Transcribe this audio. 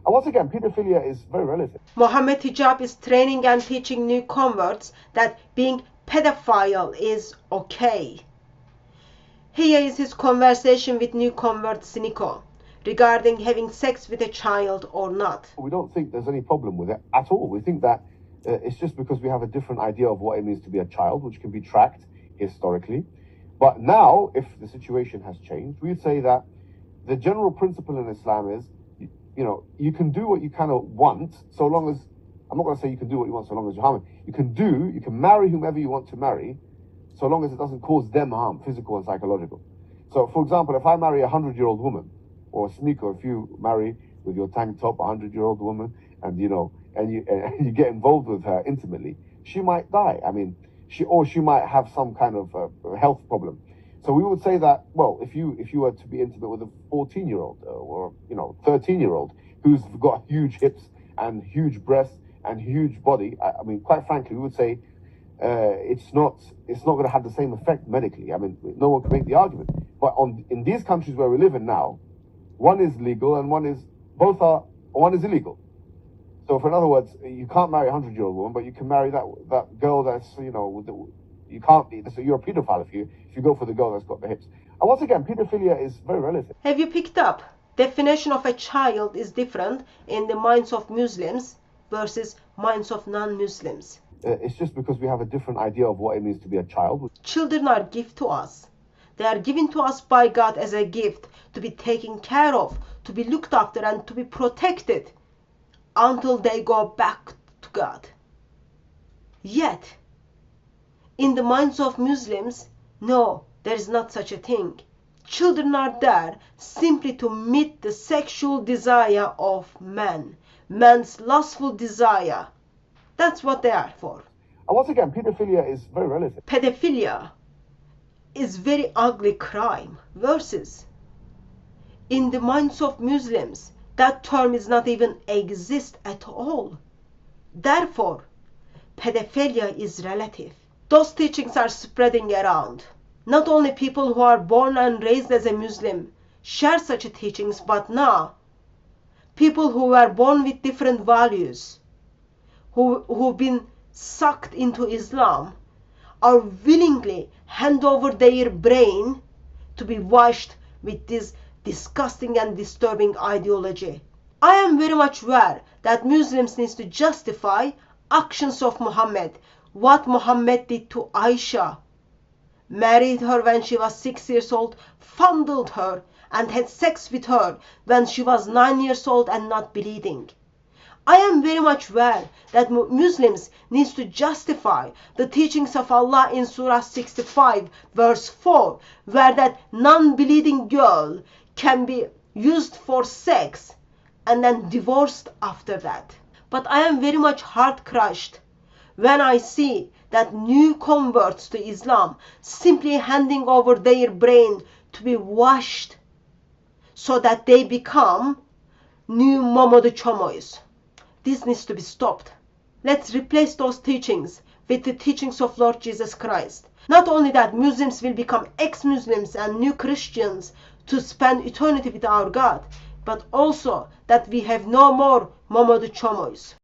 And once again, pedophilia is very relative. Mohammad Hijab is training and teaching new converts that being pedophile is okay. Here is his conversation with new convert Siniko regarding having sex with a child or not. We don't think there's any problem with it at all. We think that it's just because we have a different idea of what it means to be a child, which can be tracked historically. But now, if the situation has changed, we'd say that the general principle in Islam is, you can do what you kind of want, so long as, I'm not going to say you can do what you want so long as you're harming. You can marry whomever you want to marry, so long as it doesn't cause them harm, physical and psychological. So, for example, if I marry a 100-year-old woman, or Sneeko, if you marry with your tank top a 100-year-old woman, and you get involved with her intimately, she might die. I mean, she might have some kind of health problem. So we would say that, well, if you were to be intimate with a 14-year-old or 13-year-old who's got huge hips and huge breasts and huge body, I mean, quite frankly, we would say it's not going to have the same effect medically. I mean, no one can make the argument. But in these countries where we live in now, one is legal and one is illegal. So, in other words, you can't marry a 100-year-old woman, but you can marry that girl that's, you can't be. So you're a pedophile if you go for the girl that's got the hips. And once again, pedophilia is very relative. Have you picked up? Definition of a child is different in the minds of Muslims versus minds of non-Muslims. It's just because we have a different idea of what it means to be a child. Children are gift to us. They are given to us by God as a gift to be taken care of, to be looked after and to be protected until they go back to God. Yet, in the minds of Muslims, no, there is not such a thing. Children are there simply to meet the sexual desire of man, man's lustful desire. That's what they are for. And once again, pedophilia is very relative. Pedophilia is very ugly crime versus in the minds of Muslims, that term is not even exist at all. Therefore, pedophilia is relative. Those teachings are spreading around. Not only people who are born and raised as a Muslim share such teachings, but now people who were born with different values, who've been sucked into Islam, are willingly hand over their brain to be washed with this disgusting and disturbing ideology. I am very much aware that Muslims need to justify actions of Muhammad, what Muhammad did to Aisha. Married her when she was 6 years old, fondled her and had sex with her when she was 9 years old and not bleeding. I am very much aware that Muslims need to justify the teachings of Allah in Surah 65 verse 4, where that non-bleeding girl can be used for sex and then divorced after that. But I am very much heart crushed when I see that new converts to Islam simply handing over their brain to be washed so that they become new Momodu Chomoys. This needs to be stopped. Let's replace those teachings with the teachings of Lord Jesus Christ. Not only that Muslims will become ex-Muslims and new Christians to spend eternity with our God, but also that we have no more Momodu Chomoys.